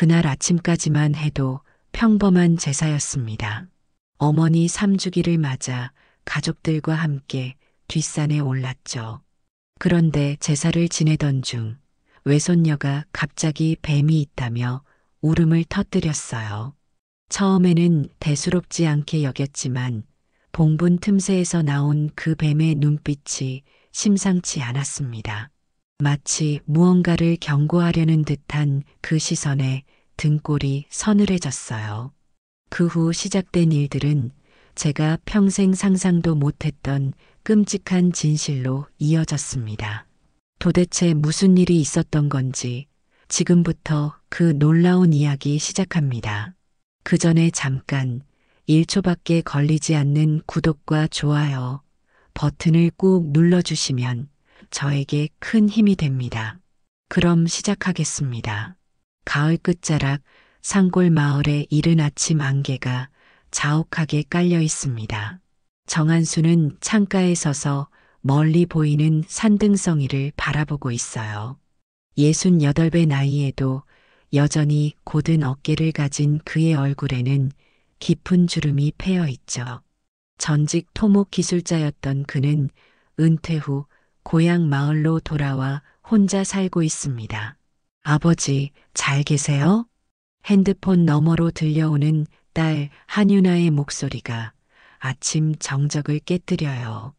그날 아침까지만 해도 평범한 제사였습니다. 어머니 3주기를 맞아 가족들과 함께 뒷산에 올랐죠. 그런데 제사를 지내던 중 외손녀가 갑자기 뱀이 있다며 울음을 터뜨렸어요. 처음에는 대수롭지 않게 여겼지만 봉분 틈새에서 나온 그 뱀의 눈빛이 심상치 않았습니다. 마치 무언가를 경고하려는 듯한 그 시선에 등골이 서늘해졌어요. 그 후 시작된 일들은 제가 평생 상상도 못했던 끔찍한 진실로 이어졌습니다. 도대체 무슨 일이 있었던 건지 지금부터 그 놀라운 이야기 시작합니다. 그 전에 잠깐 1초밖에 걸리지 않는 구독과 좋아요 버튼을 꾹 눌러주시면 저에게 큰 힘이 됩니다. 그럼 시작하겠습니다. 가을 끝자락 산골 마을의 이른 아침 안개가 자욱하게 깔려 있습니다. 정한수는 창가에 서서 멀리 보이는 산등성이를 바라보고 있어요. 68배 나이에도 여전히 곧은 어깨를 가진 그의 얼굴에는 깊은 주름이 패여 있죠. 전직 토목 기술자였던 그는 은퇴 후 고향 마을로 돌아와 혼자 살고 있습니다. 아버지, 잘 계세요? 핸드폰 너머로 들려오는 딸 한유나의 목소리가 아침 정적을 깨뜨려요.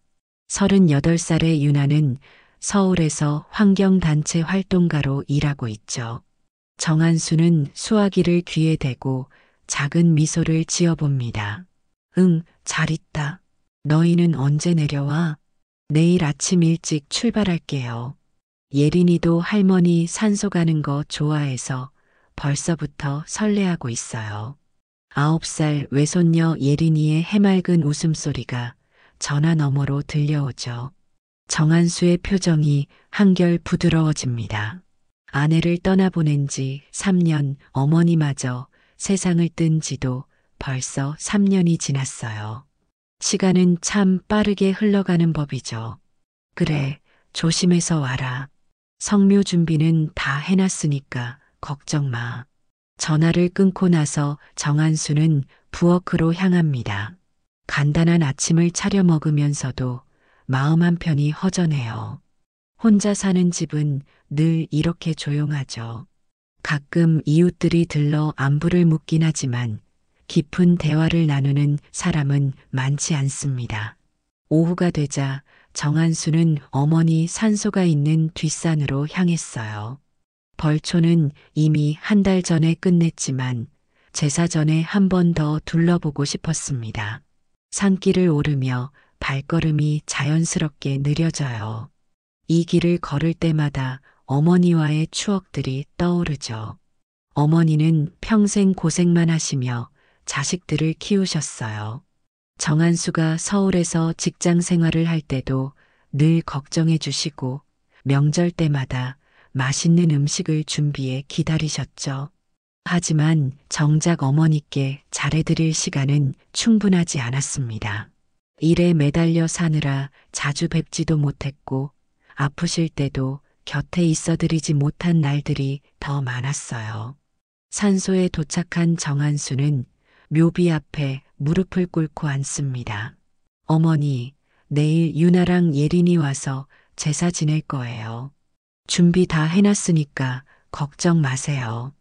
38살의 유나는 서울에서 환경단체 활동가로 일하고 있죠. 정한수는 수화기를 귀에 대고 작은 미소를 지어봅니다. 응, 잘 있다. 너희는 언제 내려와? 내일 아침 일찍 출발할게요. 예린이도 할머니 산소 가는 거 좋아해서 벌써부터 설레하고 있어요. 9살 외손녀 예린이의 해맑은 웃음소리가 전화 너머로 들려오죠. 정한수의 표정이 한결 부드러워집니다. 아내를 떠나보낸 지 3년, 어머니마저 세상을 뜬 지도 벌써 3년이 지났어요. 시간은 참 빠르게 흘러가는 법이죠. 그래, 조심해서 와라. 성묘 준비는 다 해놨으니까 걱정 마. 전화를 끊고 나서 정한수는 부엌으로 향합니다. 간단한 아침을 차려 먹으면서도 마음 한편이 허전해요. 혼자 사는 집은 늘 이렇게 조용하죠. 가끔 이웃들이 들러 안부를 묻긴 하지만 깊은 대화를 나누는 사람은 많지 않습니다. 오후가 되자 정한수는 어머니 산소가 있는 뒷산으로 향했어요. 벌초는 이미 한 달 전에 끝냈지만 제사 전에 한 번 더 둘러보고 싶었습니다. 산길을 오르며 발걸음이 자연스럽게 느려져요. 이 길을 걸을 때마다 어머니와의 추억들이 떠오르죠. 어머니는 평생 고생만 하시며 자식들을 키우셨어요. 정한수가 서울에서 직장 생활을 할 때도 늘 걱정해 주시고 명절 때마다 맛있는 음식을 준비해 기다리셨죠. 하지만 정작 어머니께 잘해드릴 시간은 충분하지 않았습니다. 일에 매달려 사느라 자주 뵙지도 못했고 아프실 때도 곁에 있어드리지 못한 날들이 더 많았어요. 산소에 도착한 정한수는 묘비 앞에 무릎을 꿇고 앉습니다. 어머니, 내일 유나랑 예린이 와서 제사 지낼 거예요. 준비 다 해놨으니까 걱정 마세요.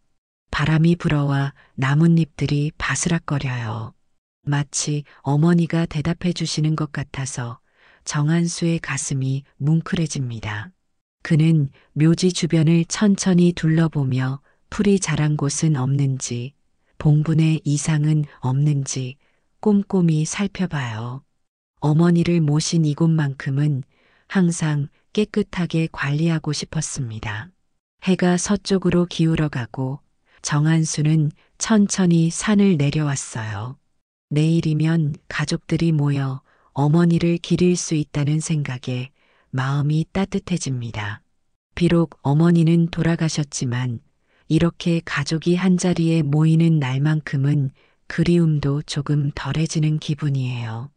바람이 불어와 나뭇잎들이 바스락거려요. 마치 어머니가 대답해 주시는 것 같아서 정한수의 가슴이 뭉클해집니다. 그는 묘지 주변을 천천히 둘러보며 풀이 자란 곳은 없는지, 봉분의 이상은 없는지 꼼꼼히 살펴봐요. 어머니를 모신 이곳만큼은 항상 깨끗하게 관리하고 싶었습니다. 해가 서쪽으로 기울어가고 정한수는 천천히 산을 내려왔어요. 내일이면 가족들이 모여 어머니를 기릴 수 있다는 생각에 마음이 따뜻해집니다. 비록 어머니는 돌아가셨지만 이렇게 가족이 한자리에 모이는 날만큼은 그리움도 조금 덜해지는 기분이에요.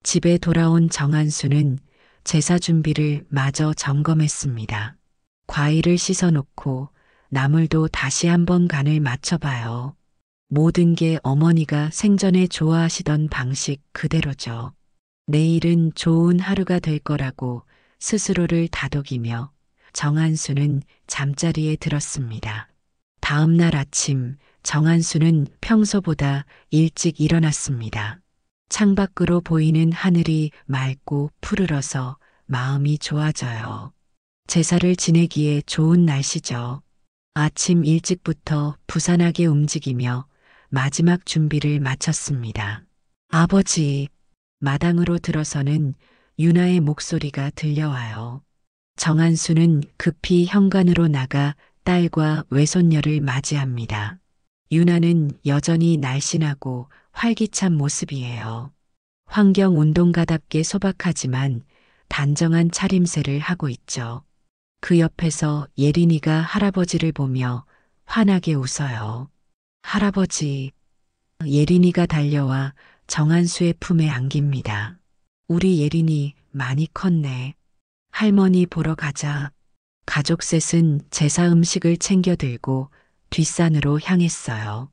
집에 돌아온 정한수는 제사 준비를 마저 점검했습니다. 과일을 씻어놓고 나물도 다시 한번 간을 맞춰봐요. 모든 게 어머니가 생전에 좋아하시던 방식 그대로죠. 내일은 좋은 하루가 될 거라고 스스로를 다독이며 정한수는 잠자리에 들었습니다. 다음 날 아침 정한수는 평소보다 일찍 일어났습니다. 창밖으로 보이는 하늘이 맑고 푸르러서 마음이 좋아져요. 제사를 지내기에 좋은 날씨죠. 아침 일찍부터 부산하게 움직이며 마지막 준비를 마쳤습니다. 아버지, 마당으로 들어서는 유나의 목소리가 들려와요. 정한수는 급히 현관으로 나가 딸과 외손녀를 맞이합니다. 유나는 여전히 날씬하고 활기찬 모습이에요. 환경운동가답게 소박하지만 단정한 차림새를 하고 있죠. 그 옆에서 예린이가 할아버지를 보며 환하게 웃어요. 할아버지, 예린이가 달려와 정한수의 품에 안깁니다. 우리 예린이 많이 컸네. 할머니 보러 가자. 가족 셋은 제사 음식을 챙겨 들고 뒷산으로 향했어요.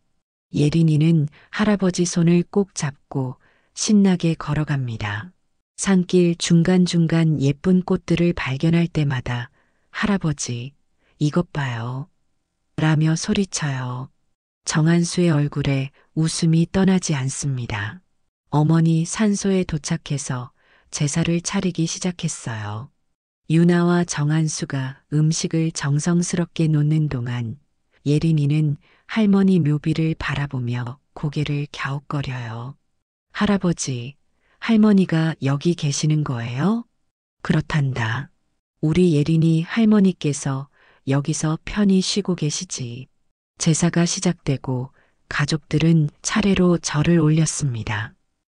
예린이는 할아버지 손을 꼭 잡고 신나게 걸어갑니다. 산길 중간중간 예쁜 꽃들을 발견할 때마다 할아버지, 이것 봐요. 라며 소리쳐요. 정한수의 얼굴에 웃음이 떠나지 않습니다. 어머니 산소에 도착해서 제사를 차리기 시작했어요. 유나와 정한수가 음식을 정성스럽게 놓는 동안 예린이는 할머니 묘비를 바라보며 고개를 갸웃거려요. 할아버지, 할머니가 여기 계시는 거예요? 그렇단다. 우리 예린이 할머니께서 여기서 편히 쉬고 계시지. 제사가 시작되고 가족들은 차례로 절을 올렸습니다.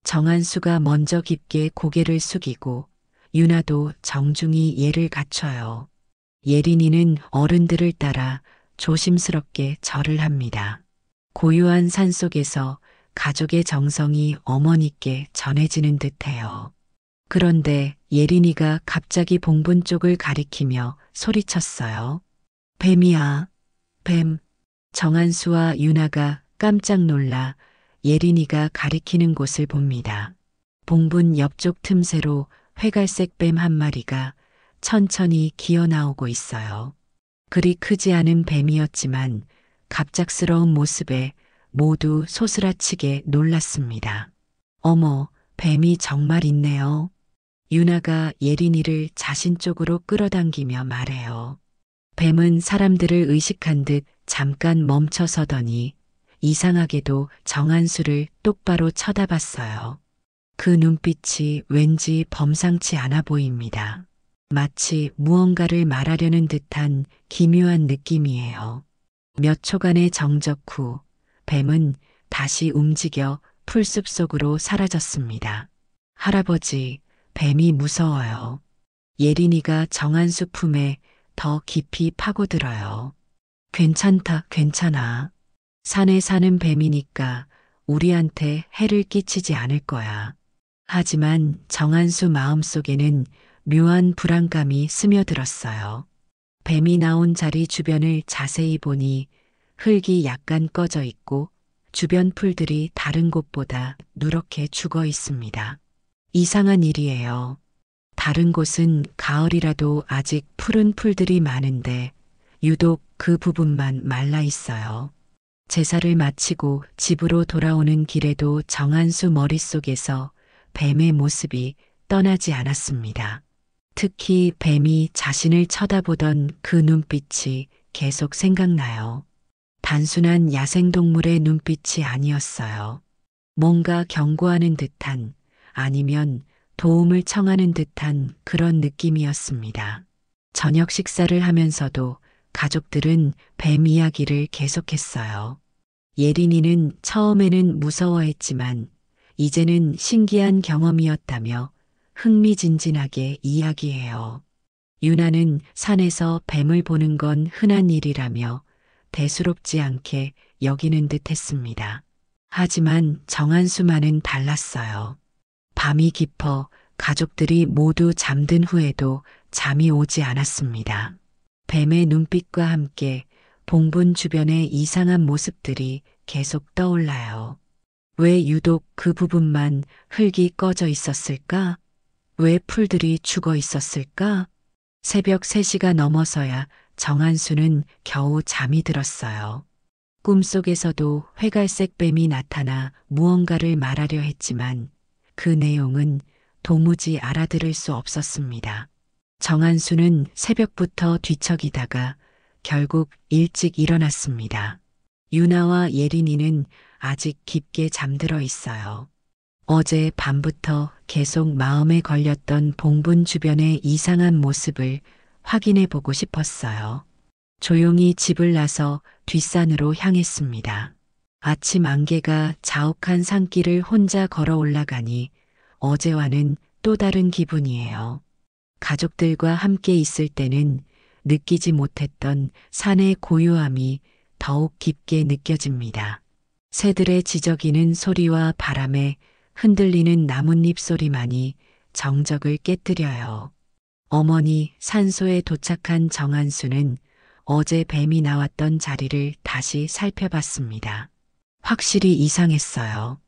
정한수가 먼저 깊게 고개를 숙이고 유나도 정중히 예를 갖춰요. 예린이는 어른들을 따라 조심스럽게 절을 합니다. 고요한 산속에서 가족의 정성이 어머니께 전해지는 듯해요. 그런데 예린이가 갑자기 봉분 쪽을 가리키며 소리쳤어요. 뱀이야, 뱀. 정한수와 유나가 깜짝 놀라 예린이가 가리키는 곳을 봅니다. 봉분 옆쪽 틈새로 회갈색 뱀 한 마리가 천천히 기어 나오고 있어요. 그리 크지 않은 뱀이었지만 갑작스러운 모습에 모두 소스라치게 놀랐습니다. 어머, 뱀이 정말 있네요. 유나가 예린이를 자신 쪽으로 끌어당기며 말해요. 뱀은 사람들을 의식한 듯 잠깐 멈춰서더니 이상하게도 정한수를 똑바로 쳐다봤어요. 그 눈빛이 왠지 범상치 않아 보입니다. 마치 무언가를 말하려는 듯한 기묘한 느낌이에요. 몇 초간의 정적 후 뱀은 다시 움직여 풀숲 속으로 사라졌습니다. 할아버지, 뱀이 무서워요. 예린이가 정한수 품에 더 깊이 파고들어요. 괜찮다, 괜찮아. 산에 사는 뱀이니까 우리한테 해를 끼치지 않을 거야. 하지만 정한수 마음속에는 묘한 불안감이 스며들었어요. 뱀이 나온 자리 주변을 자세히 보니 흙이 약간 꺼져 있고 주변 풀들이 다른 곳보다 누렇게 죽어 있습니다. 이상한 일이에요. 다른 곳은 가을이라도 아직 푸른 풀들이 많은데 유독 그 부분만 말라 있어요. 제사를 마치고 집으로 돌아오는 길에도 정한수 머릿속에서 뱀의 모습이 떠나지 않았습니다. 특히 뱀이 자신을 쳐다보던 그 눈빛이 계속 생각나요. 단순한 야생동물의 눈빛이 아니었어요. 뭔가 경고하는 듯한 아니면 도움을 청하는 듯한 그런 느낌이었습니다. 저녁 식사를 하면서도 가족들은 뱀 이야기를 계속했어요. 예린이는 처음에는 무서워했지만 이제는 신기한 경험이었다며 흥미진진하게 이야기해요. 유나는 산에서 뱀을 보는 건 흔한 일이라며 대수롭지 않게 여기는 듯 했습니다. 하지만 정한수만은 달랐어요. 밤이 깊어 가족들이 모두 잠든 후에도 잠이 오지 않았습니다. 뱀의 눈빛과 함께 봉분 주변의 이상한 모습들이 계속 떠올라요. 왜 유독 그 부분만 흙이 꺼져 있었을까? 왜 풀들이 죽어 있었을까? 새벽 3시가 넘어서야 정한수는 겨우 잠이 들었어요. 꿈속에서도 회갈색 뱀이 나타나 무언가를 말하려 했지만 그 내용은 도무지 알아들을 수 없었습니다. 정한수는 새벽부터 뒤척이다가 결국 일찍 일어났습니다. 유나와 예린이는 아직 깊게 잠들어 있어요. 어제 밤부터 계속 마음에 걸렸던 봉분 주변의 이상한 모습을 확인해 보고 싶었어요. 조용히 집을 나서 뒷산으로 향했습니다. 아침 안개가 자욱한 산길을 혼자 걸어 올라가니 어제와는 또 다른 기분이에요. 가족들과 함께 있을 때는 느끼지 못했던 산의 고요함이 더욱 깊게 느껴집니다. 새들의 지저귀는 소리와 바람에 흔들리는 나뭇잎 소리만이 정적을 깨뜨려요. 어머니 산소에 도착한 정한수는 어제 뱀이 나왔던 자리를 다시 살펴봤습니다. 확실히 이상했어요.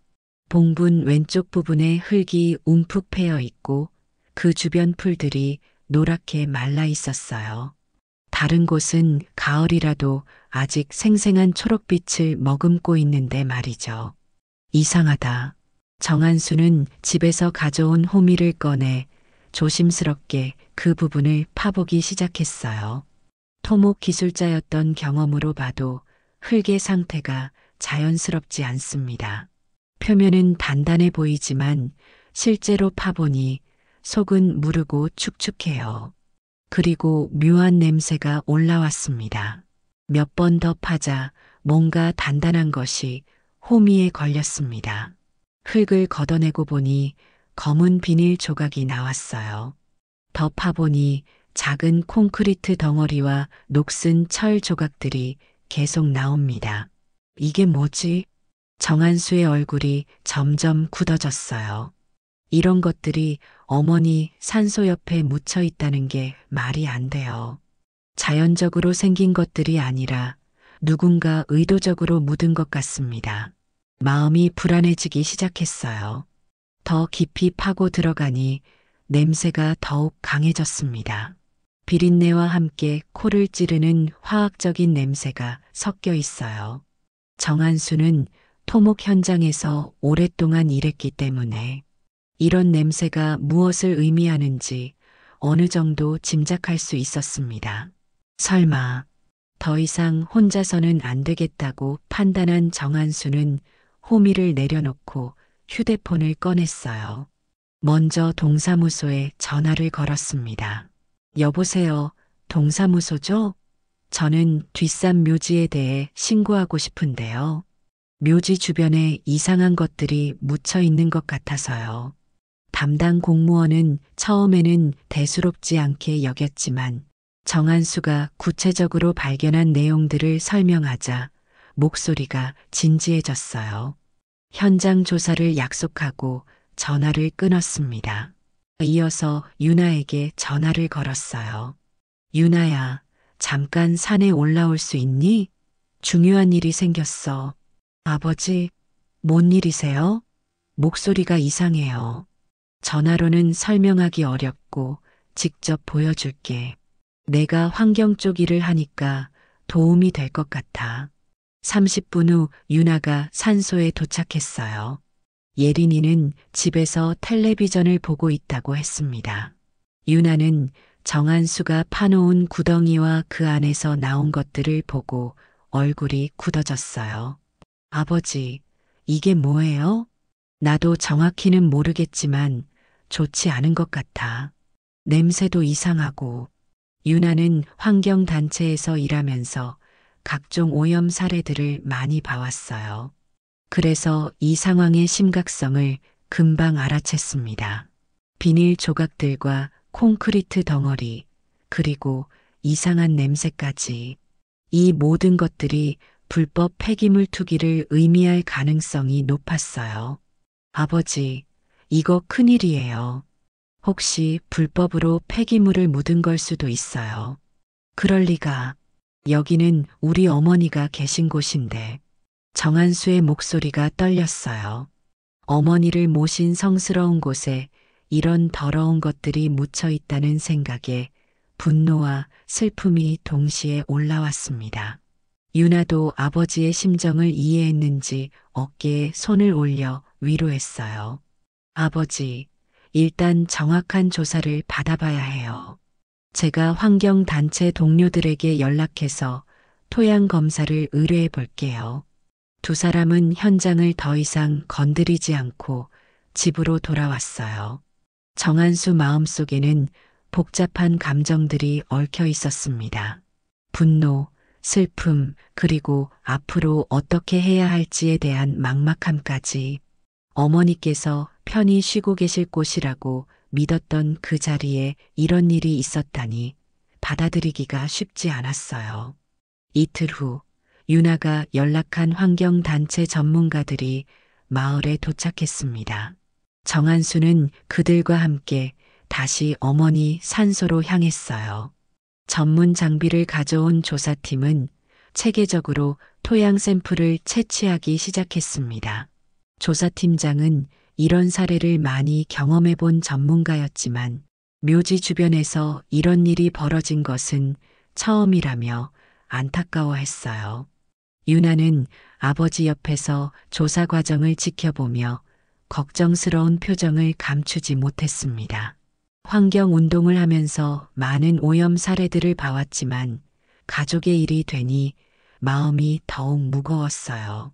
봉분 왼쪽 부분에 흙이 움푹 패여 있고 그 주변 풀들이 노랗게 말라 있었어요. 다른 곳은 가을이라도 아직 생생한 초록빛을 머금고 있는데 말이죠. 이상하다. 정한수는 집에서 가져온 호미를 꺼내 조심스럽게 그 부분을 파보기 시작했어요. 토목 기술자였던 경험으로 봐도 흙의 상태가 자연스럽지 않습니다. 표면은 단단해 보이지만 실제로 파보니 속은 무르고 축축해요. 그리고 묘한 냄새가 올라왔습니다. 몇 번 더 파자 뭔가 단단한 것이 호미에 걸렸습니다. 흙을 걷어내고 보니 검은 비닐 조각이 나왔어요. 더 파보니 작은 콘크리트 덩어리와 녹슨 철 조각들이 계속 나옵니다. 이게 뭐지? 정한수의 얼굴이 점점 굳어졌어요. 이런 것들이 어머니 산소 옆에 묻혀 있다는 게 말이 안 돼요. 자연적으로 생긴 것들이 아니라 누군가 의도적으로 묻은 것 같습니다. 마음이 불안해지기 시작했어요. 더 깊이 파고 들어가니 냄새가 더욱 강해졌습니다. 비린내와 함께 코를 찌르는 화학적인 냄새가 섞여 있어요. 정한수는 토목 현장에서 오랫동안 일했기 때문에 이런 냄새가 무엇을 의미하는지 어느 정도 짐작할 수 있었습니다. 설마 더 이상 혼자서는 안 되겠다고 판단한 정한수는 호미를 내려놓고 휴대폰을 꺼냈어요. 먼저 동사무소에 전화를 걸었습니다. 여보세요, 동사무소죠? 저는 뒷산 묘지에 대해 신고하고 싶은데요. 묘지 주변에 이상한 것들이 묻혀 있는 것 같아서요. 담당 공무원은 처음에는 대수롭지 않게 여겼지만 정한수가 구체적으로 발견한 내용들을 설명하자 목소리가 진지해졌어요. 현장 조사를 약속하고 전화를 끊었습니다. 이어서 유나에게 전화를 걸었어요. 유나야, 잠깐 산에 올라올 수 있니? 중요한 일이 생겼어. 아버지, 뭔 일이세요? 목소리가 이상해요. 전화로는 설명하기 어렵고 직접 보여줄게. 내가 환경 쪽 일을 하니까 도움이 될 것 같아. 30분 후 유나가 산소에 도착했어요. 예린이는 집에서 텔레비전을 보고 있다고 했습니다. 유나는 정한수가 파놓은 구덩이와 그 안에서 나온 것들을 보고 얼굴이 굳어졌어요. 아버지, 이게 뭐예요? 나도 정확히는 모르겠지만 좋지 않은 것 같아. 냄새도 이상하고. 유나는 환경단체에서 일하면서 각종 오염 사례들을 많이 봐왔어요. 그래서 이 상황의 심각성을 금방 알아챘습니다. 비닐 조각들과 콘크리트 덩어리, 그리고 이상한 냄새까지. 이 모든 것들이 불법 폐기물 투기를 의미할 가능성이 높았어요. 아버지, 이거 큰일이에요. 혹시 불법으로 폐기물을 묻은 걸 수도 있어요. 그럴 리가. 여기는 우리 어머니가 계신 곳인데. 정한수의 목소리가 떨렸어요. 어머니를 모신 성스러운 곳에 이런 더러운 것들이 묻혀 있다는 생각에 분노와 슬픔이 동시에 올라왔습니다. 유나도 아버지의 심정을 이해했는지 어깨에 손을 올려 위로했어요. 아버지, 일단 정확한 조사를 받아봐야 해요. 제가 환경단체 동료들에게 연락해서 토양 검사를 의뢰해 볼게요. 두 사람은 현장을 더 이상 건드리지 않고 집으로 돌아왔어요. 정한수 마음속에는 복잡한 감정들이 얽혀 있었습니다. 분노, 슬픔, 그리고 앞으로 어떻게 해야 할지에 대한 막막함까지. 어머니께서 편히 쉬고 계실 곳이라고 믿었던 그 자리에 이런 일이 있었다니 받아들이기가 쉽지 않았어요. 이틀 후 유나가 연락한 환경단체 전문가들이 마을에 도착했습니다. 정한수는 그들과 함께 다시 어머니 산소로 향했어요. 전문 장비를 가져온 조사팀은 체계적으로 토양 샘플을 채취하기 시작했습니다. 조사팀장은 이런 사례를 많이 경험해 본 전문가였지만 묘지 주변에서 이런 일이 벌어진 것은 처음이라며 안타까워했어요. 유나는 아버지 옆에서 조사 과정을 지켜보며 걱정스러운 표정을 감추지 못했습니다. 환경운동을 하면서 많은 오염 사례들을 봐왔지만 가족의 일이 되니 마음이 더욱 무거웠어요.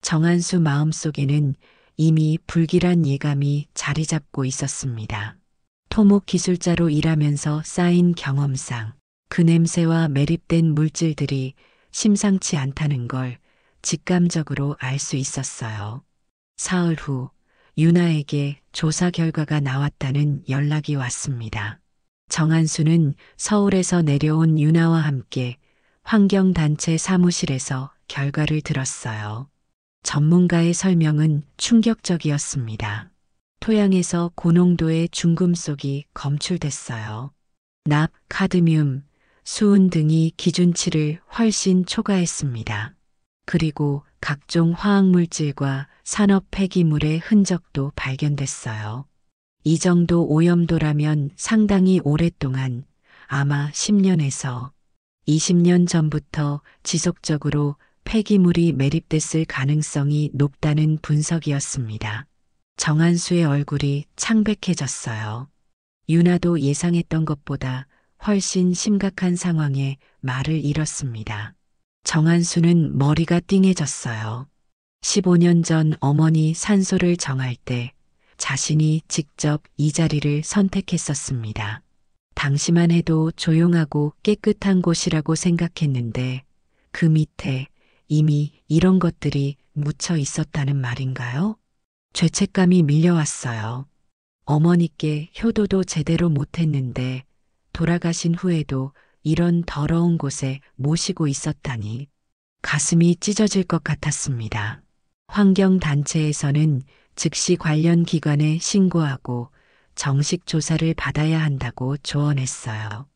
정한수 마음속에는 이미 불길한 예감이 자리 잡고 있었습니다. 토목 기술자로 일하면서 쌓인 경험상 그 냄새와 매립된 물질들이 심상치 않다는 걸 직감적으로 알 수 있었어요. 사흘 후 유나에게 조사 결과가 나왔다는 연락이 왔습니다. 정한수는 서울에서 내려온 유나와 함께 환경단체 사무실에서 결과를 들었어요. 전문가의 설명은 충격적이었습니다. 토양에서 고농도의 중금속이 검출됐어요. 납, 카드뮴, 수은 등이 기준치를 훨씬 초과했습니다. 그리고 각종 화학물질과 산업 폐기물의 흔적도 발견됐어요. 이 정도 오염도라면 상당히 오랫동안, 아마 10년에서 20년 전부터 지속적으로 폐기물이 매립됐을 가능성이 높다는 분석이었습니다. 정한수의 얼굴이 창백해졌어요. 유나도 예상했던 것보다 훨씬 심각한 상황에 말을 잃었습니다. 정한수는 머리가 띵해졌어요. 15년 전 어머니 산소를 정할 때 자신이 직접 이 자리를 선택했었습니다. 당시만 해도 조용하고 깨끗한 곳이라고 생각했는데 그 밑에 이미 이런 것들이 묻혀 있었다는 말인가요? 죄책감이 밀려왔어요. 어머니께 효도도 제대로 못했는데 돌아가신 후에도 이런 더러운 곳에 모시고 있었다니 가슴이 찢어질 것 같았습니다. 환경단체에서는 즉시 관련 기관에 신고하고 정식 조사를 받아야 한다고 조언했어요.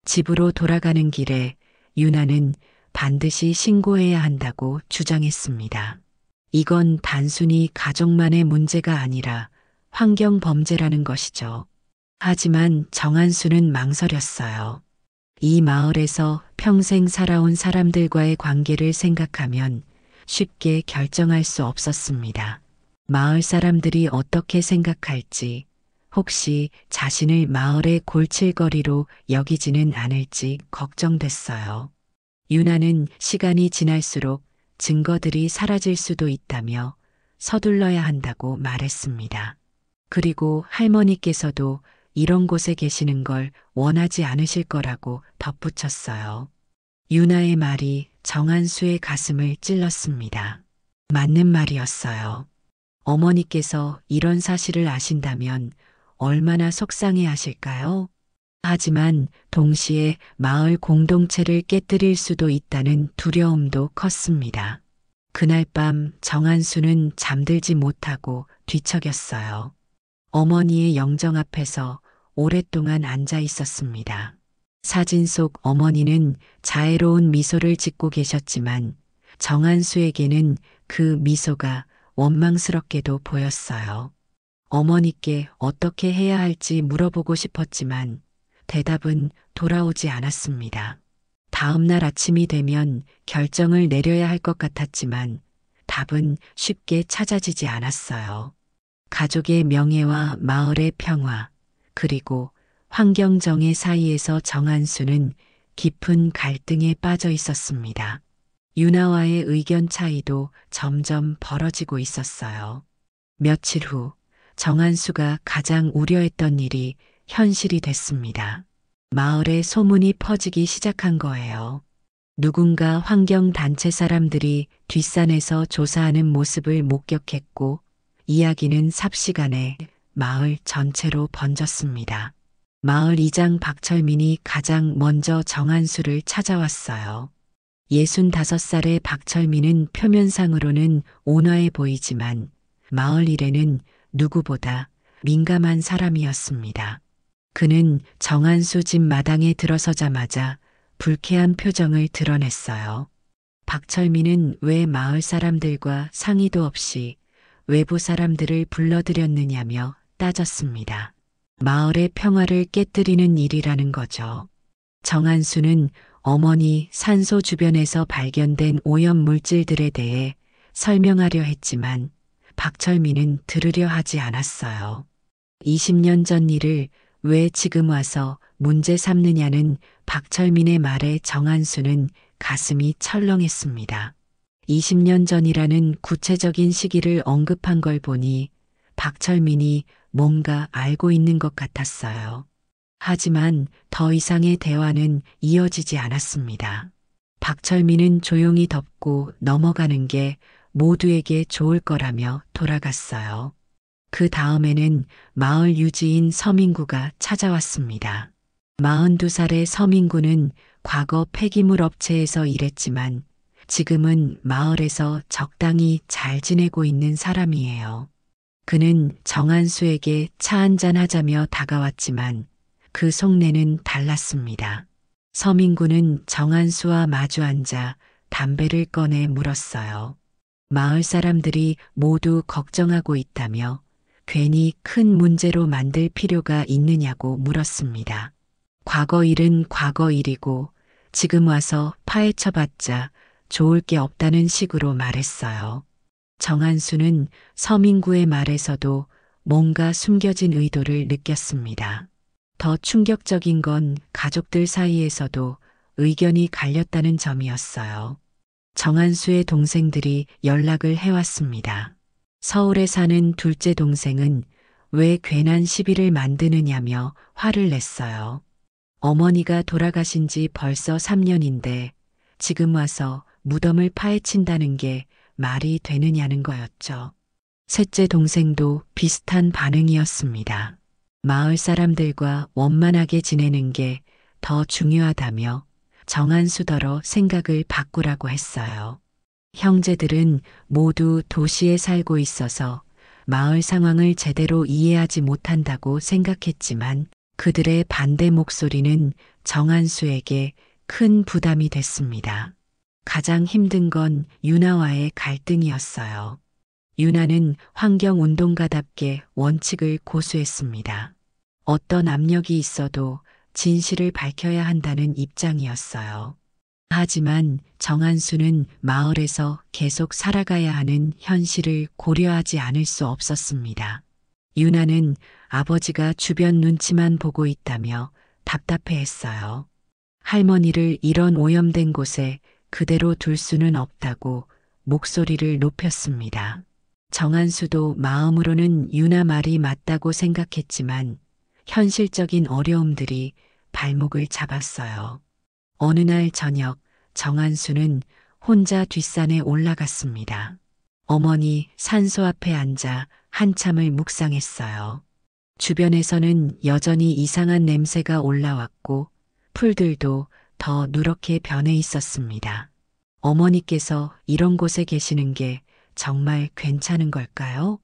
집으로 돌아가는 길에 유나는 반드시 신고해야 한다고 주장했습니다. 이건 단순히 가족만의 문제가 아니라 환경 범죄라는 것이죠. 하지만 정한수는 망설였어요. 이 마을에서 평생 살아온 사람들과의 관계를 생각하면 쉽게 결정할 수 없었습니다. 마을 사람들이 어떻게 생각할지, 혹시 자신을 마을의 골칫거리로 여기지는 않을지 걱정됐어요. 유나는 시간이 지날수록 증거들이 사라질 수도 있다며 서둘러야 한다고 말했습니다. 그리고 할머니께서도 이런 곳에 계시는 걸 원하지 않으실 거라고 덧붙였어요. 유나의 말이 정한수의 가슴을 찔렀습니다. 맞는 말이었어요. 어머니께서 이런 사실을 아신다면 얼마나 속상해 하실까요? 하지만 동시에 마을 공동체를 깨뜨릴 수도 있다는 두려움도 컸습니다. 그날 밤 정한수는 잠들지 못하고 뒤척였어요. 어머니의 영정 앞에서 오랫동안 앉아 있었습니다. 사진 속 어머니는 자애로운 미소를 짓고 계셨지만 정한수에게는 그 미소가 원망스럽게도 보였어요. 어머니께 어떻게 해야 할지 물어보고 싶었지만 대답은 돌아오지 않았습니다. 다음 날 아침이 되면 결정을 내려야 할 것 같았지만 답은 쉽게 찾아지지 않았어요. 가족의 명예와 마을의 평화, 그리고 환경정의 사이에서 정한수는 깊은 갈등에 빠져 있었습니다. 유나와의 의견 차이도 점점 벌어지고 있었어요. 며칠 후 정한수가 가장 우려했던 일이 현실이 됐습니다. 마을에 소문이 퍼지기 시작한 거예요. 누군가 환경단체 사람들이 뒷산에서 조사하는 모습을 목격했고 이야기는 삽시간에 마을 전체로 번졌습니다. 마을 이장 박철민이 가장 먼저 정한수를 찾아왔어요. 65살의 박철민은 표면상으로는 온화해 보이지만 마을 일에는 누구보다 민감한 사람이었습니다. 그는 정한수 집 마당에 들어서자마자 불쾌한 표정을 드러냈어요. 박철민은 왜 마을 사람들과 상의도 없이 외부 사람들을 불러들였느냐며 따졌습니다. 마을의 평화를 깨뜨리는 일이라는 거죠. 정한수는 어머니 산소 주변에서 발견된 오염 물질들에 대해 설명하려 했지만 박철민은 들으려 하지 않았어요. 20년 전 일을 왜 지금 와서 문제 삼느냐는 박철민의 말에 정한수는 가슴이 철렁했습니다. 20년 전이라는 구체적인 시기를 언급한 걸 보니 박철민이 뭔가 알고 있는 것 같았어요. 하지만 더 이상의 대화는 이어지지 않았습니다. 박철민은 조용히 덮고 넘어가는 게 모두에게 좋을 거라며 돌아갔어요. 그 다음에는 마을 유지인 서민구가 찾아왔습니다. 42살의 서민구는 과거 폐기물 업체에서 일했지만 지금은 마을에서 적당히 잘 지내고 있는 사람이에요. 그는 정한수에게 차 한잔 하자며 다가왔지만 그 속내는 달랐습니다. 서민구는 정한수와 마주 앉아 담배를 꺼내 물었어요. 마을 사람들이 모두 걱정하고 있다며 괜히 큰 문제로 만들 필요가 있느냐고 물었습니다. 과거 일은 과거 일이고 지금 와서 파헤쳐봤자 좋을 게 없다는 식으로 말했어요. 정한수는 서민구의 말에서도 뭔가 숨겨진 의도를 느꼈습니다. 더 충격적인 건 가족들 사이에서도 의견이 갈렸다는 점이었어요. 정한수의 동생들이 연락을 해왔습니다. 서울에 사는 둘째 동생은 왜 괜한 시비를 만드느냐며 화를 냈어요. 어머니가 돌아가신 지 벌써 3년인데 지금 와서 무덤을 파헤친다는 게 말이 되느냐는 거였죠. 셋째 동생도 비슷한 반응이었습니다. 마을 사람들과 원만하게 지내는 게 더 중요하다며 정한수더러 생각을 바꾸라고 했어요. 형제들은 모두 도시에 살고 있어서 마을 상황을 제대로 이해하지 못한다고 생각했지만 그들의 반대 목소리는 정한수에게 큰 부담이 됐습니다. 가장 힘든 건 유나와의 갈등이었어요. 유나는 환경운동가답게 원칙을 고수했습니다. 어떤 압력이 있어도 진실을 밝혀야 한다는 입장이었어요. 하지만 정한수는 마을에서 계속 살아가야 하는 현실을 고려하지 않을 수 없었습니다. 유나는 아버지가 주변 눈치만 보고 있다며 답답해했어요. 할머니를 이런 오염된 곳에 그대로 둘 수는 없다고 목소리를 높였습니다. 정한수도 마음으로는 유나 말이 맞다고 생각했지만 현실적인 어려움들이 발목을 잡았어요. 어느 날 저녁 정한수는 혼자 뒷산에 올라갔습니다. 어머니 산소 앞에 앉아 한참을 묵상했어요. 주변에서는 여전히 이상한 냄새가 올라왔고 풀들도 더 누렇게 변해 있었습니다. 어머니께서 이런 곳에 계시는 게 정말 괜찮은 걸까요?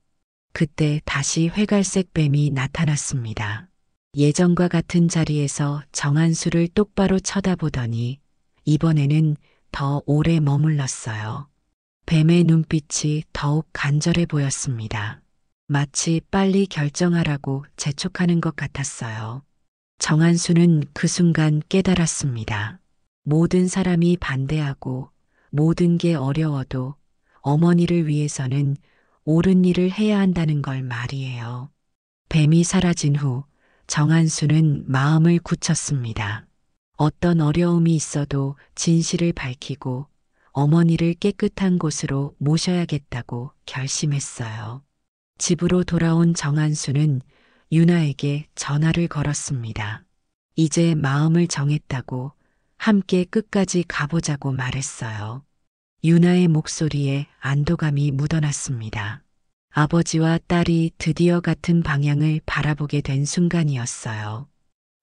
그때 다시 회갈색 뱀이 나타났습니다. 예전과 같은 자리에서 정한수를 똑바로 쳐다보더니 이번에는 더 오래 머물렀어요. 뱀의 눈빛이 더욱 간절해 보였습니다. 마치 빨리 결정하라고 재촉하는 것 같았어요. 정한수는 그 순간 깨달았습니다. 모든 사람이 반대하고 모든 게 어려워도 어머니를 위해서는 옳은 일을 해야 한다는 걸 말이에요. 뱀이 사라진 후 정한수는 마음을 굳혔습니다. 어떤 어려움이 있어도 진실을 밝히고 어머니를 깨끗한 곳으로 모셔야겠다고 결심했어요. 집으로 돌아온 정한수는 유나에게 전화를 걸었습니다. 이제 마음을 정했다고 함께 끝까지 가보자고 말했어요. 유나의 목소리에 안도감이 묻어났습니다. 아버지와 딸이 드디어 같은 방향을 바라보게 된 순간이었어요.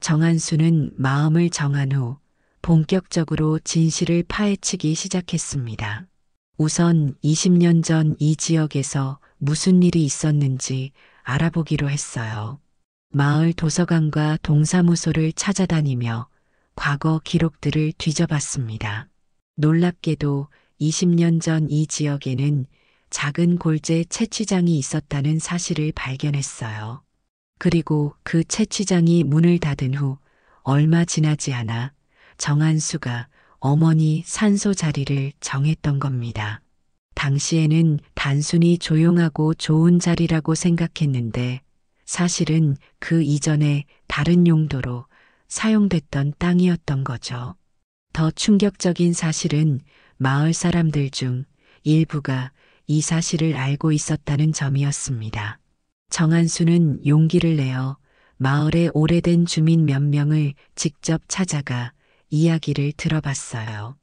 정한수는 마음을 정한 후 본격적으로 진실을 파헤치기 시작했습니다. 우선 20년 전 이 지역에서 무슨 일이 있었는지 알아보기로 했어요. 마을 도서관과 동사무소를 찾아다니며 과거 기록들을 뒤져봤습니다. 놀랍게도 20년 전 이 지역에는 작은 골재 채취장이 있었다는 사실을 발견했어요. 그리고 그 채취장이 문을 닫은 후 얼마 지나지 않아 정한수가 어머니 산소 자리를 정했던 겁니다. 당시에는 단순히 조용하고 좋은 자리라고 생각했는데 사실은 그 이전에 다른 용도로 사용됐던 땅이었던 거죠. 더 충격적인 사실은 마을 사람들 중 일부가 이 사실을 알고 있었다는 점이었습니다. 정한수는 용기를 내어 마을의 오래된 주민 몇 명을 직접 찾아가 이야기를 들어봤어요.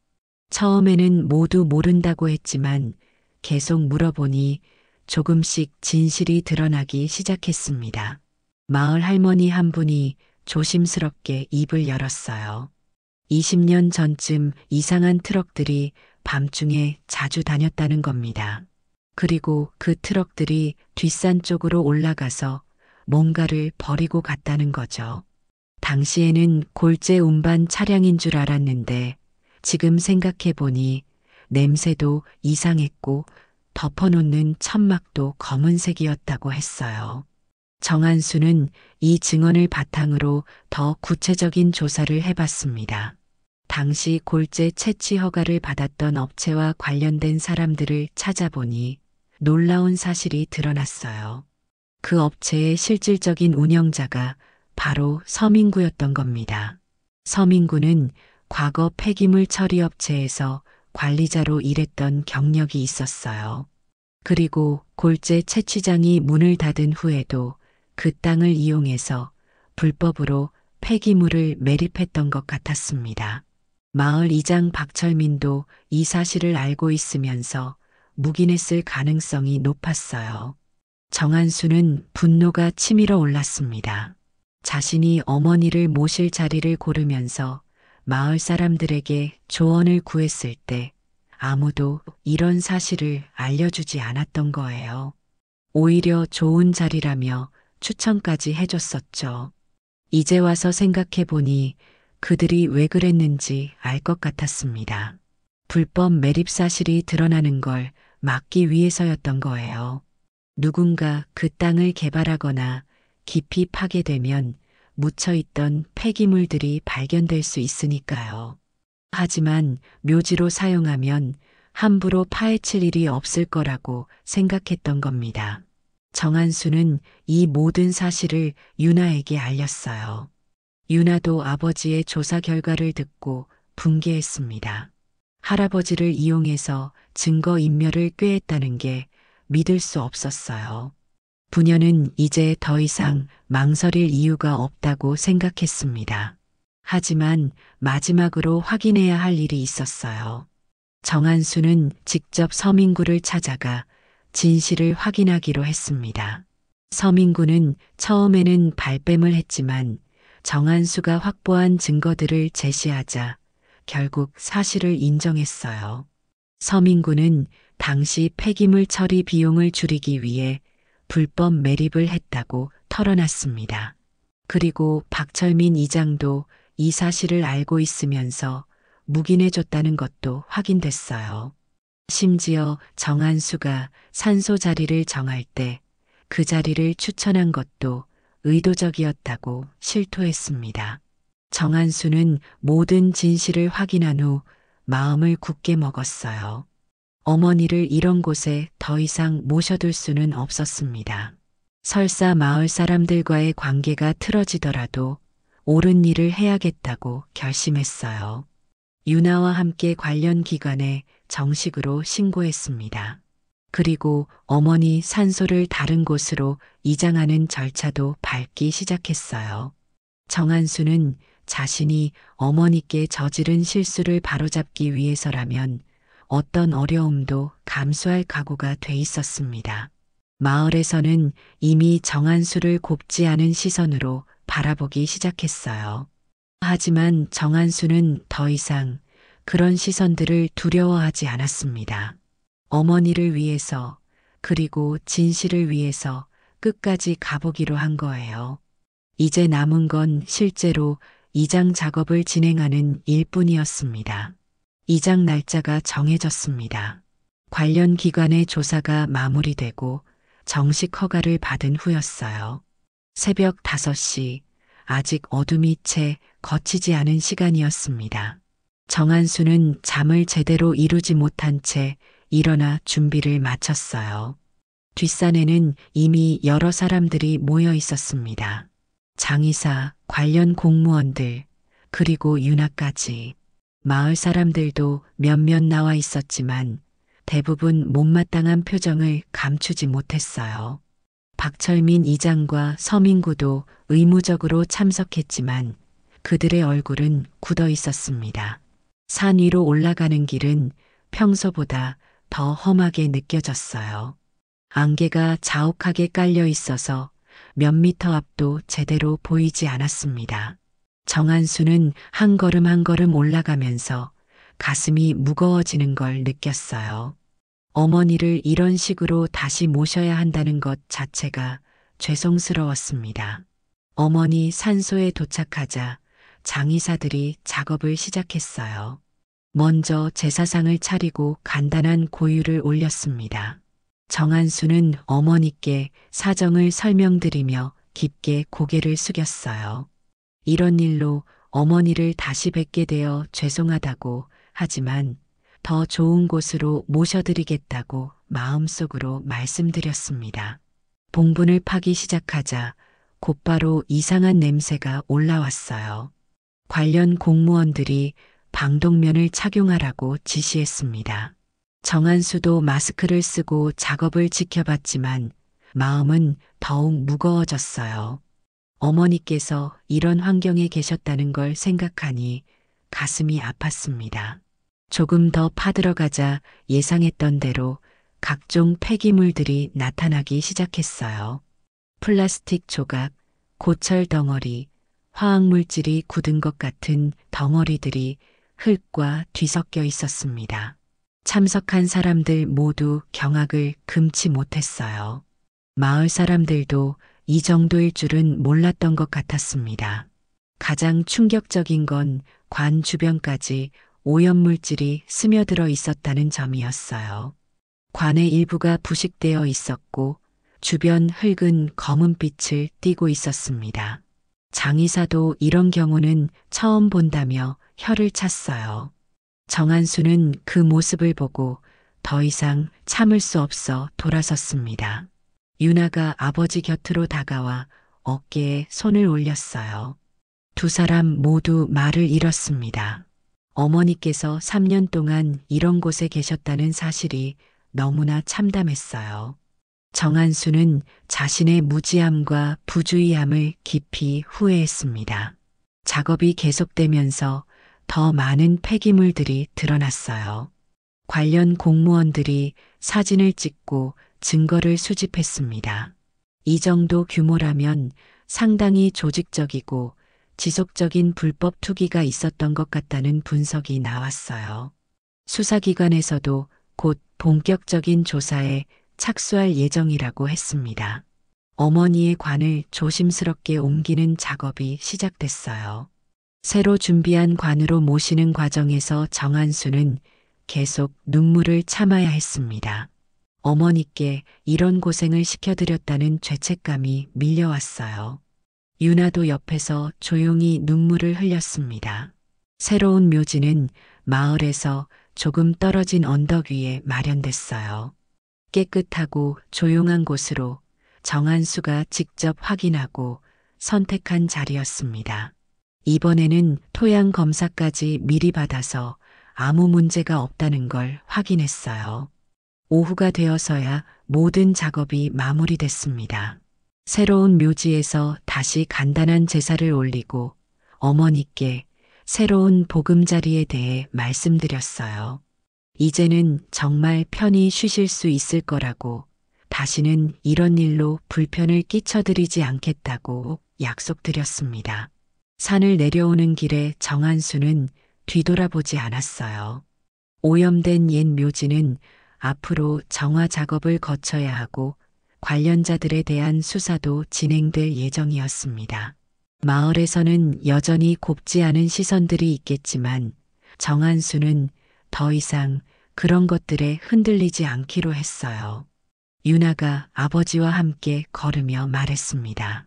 처음에는 모두 모른다고 했지만 계속 물어보니 조금씩 진실이 드러나기 시작했습니다. 마을 할머니 한 분이 조심스럽게 입을 열었어요. 20년 전쯤 이상한 트럭들이 밤중에 자주 다녔다는 겁니다. 그리고 그 트럭들이 뒷산 쪽으로 올라가서 뭔가를 버리고 갔다는 거죠. 당시에는 골재 운반 차량인 줄 알았는데 지금 생각해보니 냄새도 이상했고 덮어놓는 천막도 검은색이었다고 했어요. 정한수는 이 증언을 바탕으로 더 구체적인 조사를 해봤습니다. 당시 골재 채취 허가를 받았던 업체와 관련된 사람들을 찾아보니 놀라운 사실이 드러났어요. 그 업체의 실질적인 운영자가 바로 서민구였던 겁니다. 서민구는 과거 폐기물 처리 업체에서 관리자로 일했던 경력이 있었어요. 그리고 골재 채취장이 문을 닫은 후에도 그 땅을 이용해서 불법으로 폐기물을 매립했던 것 같았습니다. 마을 이장 박철민도 이 사실을 알고 있으면서 묵인했을 가능성이 높았어요. 정한수는 분노가 치밀어 올랐습니다. 자신이 어머니를 모실 자리를 고르면서 마을 사람들에게 조언을 구했을 때 아무도 이런 사실을 알려주지 않았던 거예요. 오히려 좋은 자리라며 추천까지 해줬었죠. 이제 와서 생각해보니 그들이 왜 그랬는지 알 것 같았습니다. 불법 매립 사실이 드러나는 걸 막기 위해서였던 거예요. 누군가 그 땅을 개발하거나 깊이 파괴되면 묻혀있던 폐기물들이 발견될 수 있으니까요. 하지만 묘지로 사용하면 함부로 파헤칠 일이 없을 거라고 생각했던 겁니다. 정한수는 이 모든 사실을 유나에게 알렸어요. 유나도 아버지의 조사 결과를 듣고 분개했습니다. 할아버지를 이용해서 증거 인멸을 꾀했다는 게 믿을 수 없었어요. 부녀는 이제 더 이상 망설일 이유가 없다고 생각했습니다. 하지만 마지막으로 확인해야 할 일이 있었어요. 정한수는 직접 서민구를 찾아가 진실을 확인하기로 했습니다. 서민구는 처음에는 발뺌을 했지만 정한수가 확보한 증거들을 제시하자 결국 사실을 인정했어요. 서민구는 당시 폐기물 처리 비용을 줄이기 위해 불법 매립을 했다고 털어놨습니다. 그리고 박철민 이장도 이 사실을 알고 있으면서 묵인해줬다는 것도 확인됐어요. 심지어 정한수가 산소 자리를 정할 때 그 자리를 추천한 것도 의도적이었다고 실토했습니다. 정한수는 모든 진실을 확인한 후 마음을 굳게 먹었어요. 어머니를 이런 곳에 더 이상 모셔둘 수는 없었습니다. 설사 마을 사람들과의 관계가 틀어지더라도 옳은 일을 해야겠다고 결심했어요. 유나와 함께 관련 기관에 정식으로 신고했습니다. 그리고 어머니 산소를 다른 곳으로 이장하는 절차도 밟기 시작했어요. 정한수는 자신이 어머니께 저지른 실수를 바로잡기 위해서라면 어떤 어려움도 감수할 각오가 돼 있었습니다. 마을에서는 이미 정한수를 곱지 않은 시선으로 바라보기 시작했어요. 하지만 정한수는 더 이상 그런 시선들을 두려워하지 않았습니다. 어머니를 위해서 그리고 진실을 위해서 끝까지 가보기로 한 거예요. 이제 남은 건 실제로 이장 작업을 진행하는 일뿐이었습니다. 이장 날짜가 정해졌습니다. 관련 기관의 조사가 마무리되고 정식 허가를 받은 후였어요. 새벽 5시, 아직 어둠이 채 거치지 않은 시간이었습니다. 정한수는 잠을 제대로 이루지 못한 채 일어나 준비를 마쳤어요. 뒷산에는 이미 여러 사람들이 모여 있었습니다. 장의사, 관련 공무원들, 그리고 윤아까지. 마을 사람들도 몇몇 나와 있었지만 대부분 못마땅한 표정을 감추지 못했어요. 박철민 이장과 서민구도 의무적으로 참석했지만 그들의 얼굴은 굳어 있었습니다. 산 위로 올라가는 길은 평소보다 더 험하게 느껴졌어요. 안개가 자욱하게 깔려 있어서 몇 미터 앞도 제대로 보이지 않았습니다. 정한수는 한 걸음 한 걸음 올라가면서 가슴이 무거워지는 걸 느꼈어요. 어머니를 이런 식으로 다시 모셔야 한다는 것 자체가 죄송스러웠습니다. 어머니 산소에 도착하자 장의사들이 작업을 시작했어요. 먼저 제사상을 차리고 간단한 고유를 올렸습니다. 정한수는 어머니께 사정을 설명드리며 깊게 고개를 숙였어요. 이런 일로 어머니를 다시 뵙게 되어 죄송하다고, 하지만 더 좋은 곳으로 모셔드리겠다고 마음속으로 말씀드렸습니다. 봉분을 파기 시작하자 곧바로 이상한 냄새가 올라왔어요. 관련 공무원들이 방독면을 착용하라고 지시했습니다. 정한수도 마스크를 쓰고 작업을 지켜봤지만 마음은 더욱 무거워졌어요. 어머니께서 이런 환경에 계셨다는 걸 생각하니 가슴이 아팠습니다. 조금 더 파들어가자 예상했던 대로 각종 폐기물들이 나타나기 시작했어요. 플라스틱 조각, 고철 덩어리, 화학물질이 굳은 것 같은 덩어리들이 흙과 뒤섞여 있었습니다. 참석한 사람들 모두 경악을 금치 못했어요. 마을 사람들도 이 정도일 줄은 몰랐던 것 같았습니다. 가장 충격적인 건 관 주변까지 오염물질이 스며들어 있었다는 점이었어요. 관의 일부가 부식되어 있었고 주변 흙은 검은빛을 띠고 있었습니다. 장의사도 이런 경우는 처음 본다며 혀를 찼어요. 정한수는 그 모습을 보고 더 이상 참을 수 없어 돌아섰습니다. 유나가 아버지 곁으로 다가와 어깨에 손을 올렸어요. 두 사람 모두 말을 잃었습니다. 어머니께서 3년 동안 이런 곳에 계셨다는 사실이 너무나 참담했어요. 정한수는 자신의 무지함과 부주의함을 깊이 후회했습니다. 작업이 계속되면서 더 많은 폐기물들이 드러났어요. 관련 공무원들이 사진을 찍고 증거를 수집했습니다. 이 정도 규모라면 상당히 조직적이고 지속적인 불법 투기가 있었던 것 같다는 분석이 나왔어요. 수사기관에서도 곧 본격적인 조사에 착수할 예정이라고 했습니다. 어머니의 관을 조심스럽게 옮기는 작업이 시작됐어요. 새로 준비한 관으로 모시는 과정에서 정한수는 계속 눈물을 참아야 했습니다. 어머니께 이런 고생을 시켜드렸다는 죄책감이 밀려왔어요. 유나도 옆에서 조용히 눈물을 흘렸습니다. 새로운 묘지는 마을에서 조금 떨어진 언덕 위에 마련됐어요. 깨끗하고 조용한 곳으로 정한수가 직접 확인하고 선택한 자리였습니다. 이번에는 토양 검사까지 미리 받아서 아무 문제가 없다는 걸 확인했어요. 오후가 되어서야 모든 작업이 마무리됐습니다. 새로운 묘지에서 다시 간단한 제사를 올리고 어머니께 새로운 보금자리에 대해 말씀드렸어요. 이제는 정말 편히 쉬실 수 있을 거라고, 다시는 이런 일로 불편을 끼쳐드리지 않겠다고 약속드렸습니다. 산을 내려오는 길에 정한수는 뒤돌아보지 않았어요. 오염된 옛 묘지는 앞으로 정화 작업을 거쳐야 하고 관련자들에 대한 수사도 진행될 예정이었습니다. 마을에서는 여전히 곱지 않은 시선들이 있겠지만 정한수는 더 이상 그런 것들에 흔들리지 않기로 했어요. 유나가 아버지와 함께 걸으며 말했습니다.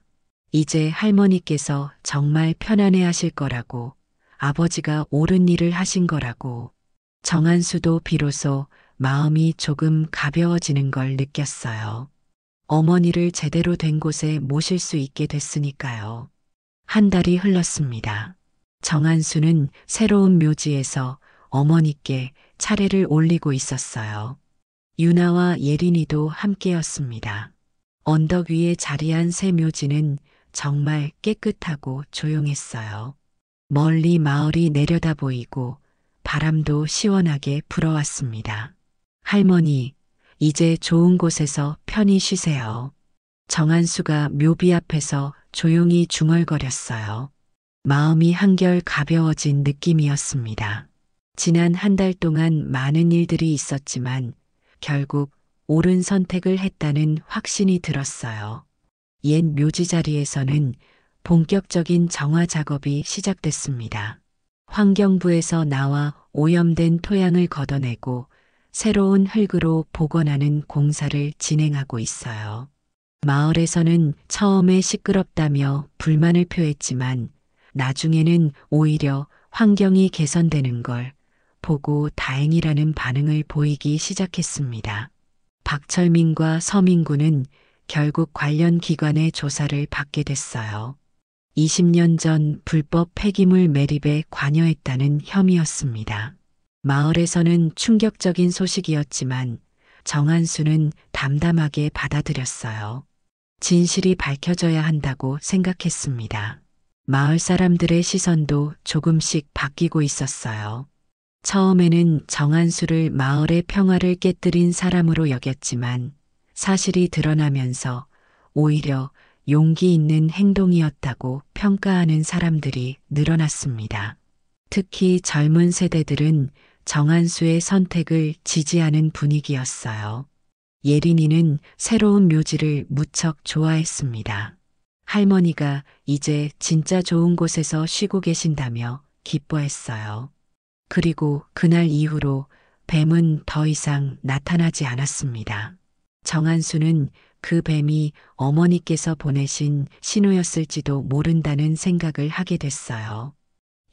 이제 할머니께서 정말 편안해 하실 거라고, 아버지가 옳은 일을 하신 거라고. 정한수도 비로소 마음이 조금 가벼워지는 걸 느꼈어요. 어머니를 제대로 된 곳에 모실 수 있게 됐으니까요. 한 달이 흘렀습니다. 정한수는 새로운 묘지에서 어머니께 차례를 올리고 있었어요. 유나와 예린이도 함께였습니다. 언덕 위에 자리한 새 묘지는 정말 깨끗하고 조용했어요. 멀리 마을이 내려다 보이고 바람도 시원하게 불어왔습니다. 할머니, 이제 좋은 곳에서 편히 쉬세요. 정한수가 묘비 앞에서 조용히 중얼거렸어요. 마음이 한결 가벼워진 느낌이었습니다. 지난 한 달 동안 많은 일들이 있었지만 결국 옳은 선택을 했다는 확신이 들었어요. 옛 묘지 자리에서는 본격적인 정화 작업이 시작됐습니다. 환경부에서 나와 오염된 토양을 걷어내고 새로운 흙으로 복원하는 공사를 진행하고 있어요. 마을에서는 처음에 시끄럽다며 불만을 표했지만 나중에는 오히려 환경이 개선되는 걸 보고 다행이라는 반응을 보이기 시작했습니다. 박철민과 서민구는 결국 관련 기관의 조사를 받게 됐어요. 20년 전 불법 폐기물 매립에 관여했다는 혐의였습니다. 마을에서는 충격적인 소식이었지만 정한수는 담담하게 받아들였어요. 진실이 밝혀져야 한다고 생각했습니다. 마을 사람들의 시선도 조금씩 바뀌고 있었어요. 처음에는 정한수를 마을의 평화를 깨뜨린 사람으로 여겼지만 사실이 드러나면서 오히려 용기 있는 행동이었다고 평가하는 사람들이 늘어났습니다. 특히 젊은 세대들은 정한수의 선택을 지지하는 분위기였어요. 예린이는 새로운 묘지를 무척 좋아했습니다. 할머니가 이제 진짜 좋은 곳에서 쉬고 계신다며 기뻐했어요. 그리고 그날 이후로 뱀은 더 이상 나타나지 않았습니다. 정한수는 그 뱀이 어머니께서 보내신 신호였을지도 모른다는 생각을 하게 됐어요.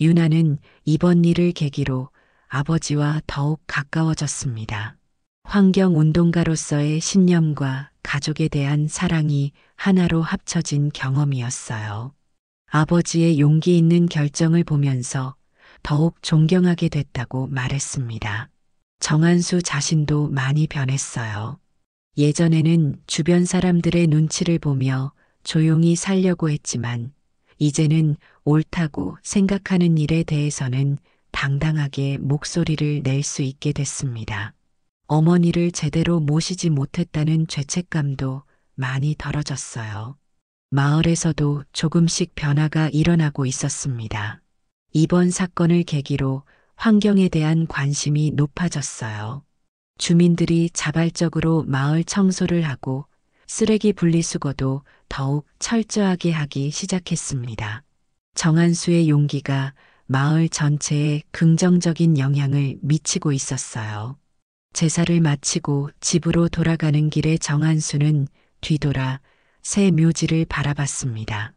유나는 이번 일을 계기로 아버지와 더욱 가까워졌습니다. 환경운동가로서의 신념과 가족에 대한 사랑이 하나로 합쳐진 경험이었어요. 아버지의 용기 있는 결정을 보면서 더욱 존경하게 됐다고 말했습니다. 정한수 자신도 많이 변했어요. 예전에는 주변 사람들의 눈치를 보며 조용히 살려고 했지만 이제는 옳다고 생각하는 일에 대해서는 당당하게 목소리를 낼 수 있게 됐습니다. 어머니를 제대로 모시지 못했다는 죄책감도 많이 덜어졌어요. 마을에서도 조금씩 변화가 일어나고 있었습니다. 이번 사건을 계기로 환경에 대한 관심이 높아졌어요. 주민들이 자발적으로 마을 청소를 하고 쓰레기 분리수거도 더욱 철저하게 하기 시작했습니다. 정한수의 용기가 마을 전체에 긍정적인 영향을 미치고 있었어요. 제사를 마치고 집으로 돌아가는 길에 정한수는 뒤돌아 새 묘지를 바라봤습니다.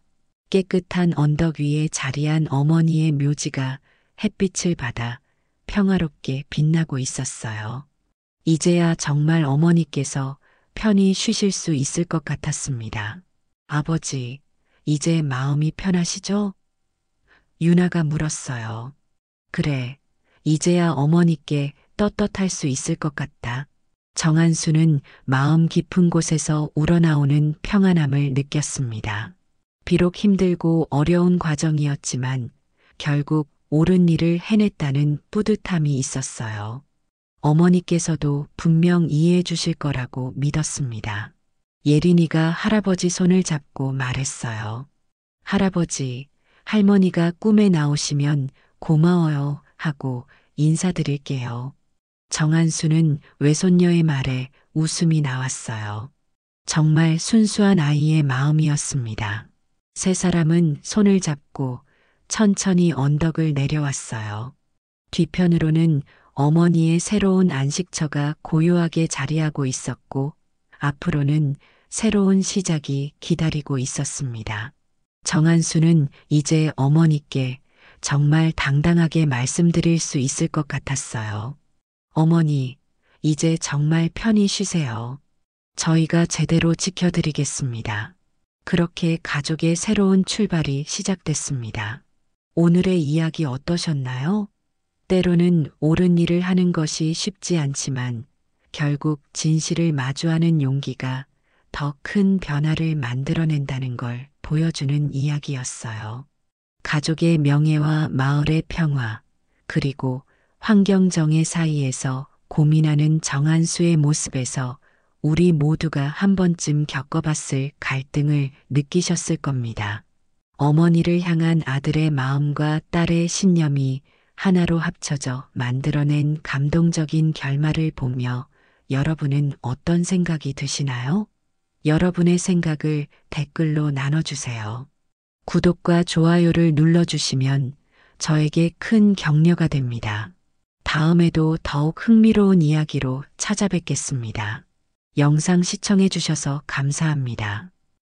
깨끗한 언덕 위에 자리한 어머니의 묘지가 햇빛을 받아 평화롭게 빛나고 있었어요. 이제야 정말 어머니께서 편히 쉬실 수 있을 것 같았습니다. 아버지, 이제 마음이 편하시죠? 유나가 물었어요. 그래, 이제야 어머니께 떳떳할 수 있을 것 같다. 정한수는 마음 깊은 곳에서 우러나오는 평안함을 느꼈습니다. 비록 힘들고 어려운 과정이었지만 결국 옳은 일을 해냈다는 뿌듯함이 있었어요. 어머니께서도 분명 이해해 주실 거라고 믿었습니다. 예린이가 할아버지 손을 잡고 말했어요. 할아버지, 할머니가 꿈에 나오시면 고마워요 하고 인사드릴게요. 정한수는 외손녀의 말에 웃음이 나왔어요. 정말 순수한 아이의 마음이었습니다. 세 사람은 손을 잡고 천천히 언덕을 내려왔어요. 뒤편으로는 어머니의 새로운 안식처가 고요하게 자리하고 있었고 앞으로는 새로운 시작이 기다리고 있었습니다. 정한수는 이제 어머니께 정말 당당하게 말씀드릴 수 있을 것 같았어요. 어머니, 이제 정말 편히 쉬세요. 저희가 제대로 지켜드리겠습니다. 그렇게 가족의 새로운 출발이 시작됐습니다. 오늘의 이야기 어떠셨나요? 때로는 옳은 일을 하는 것이 쉽지 않지만 결국 진실을 마주하는 용기가 더 큰 변화를 만들어낸다는 걸 보여주는 이야기였어요. 가족의 명예와 마을의 평화, 그리고 환경정의 사이에서 고민하는 정한수의 모습에서 우리 모두가 한 번쯤 겪어봤을 갈등을 느끼셨을 겁니다. 어머니를 향한 아들의 마음과 딸의 신념이 하나로 합쳐져 만들어낸 감동적인 결말을 보며 여러분은 어떤 생각이 드시나요? 여러분의 생각을 댓글로 나눠주세요. 구독과 좋아요를 눌러주시면 저에게 큰 격려가 됩니다. 다음에도 더욱 흥미로운 이야기로 찾아뵙겠습니다. 영상 시청해주셔서 감사합니다.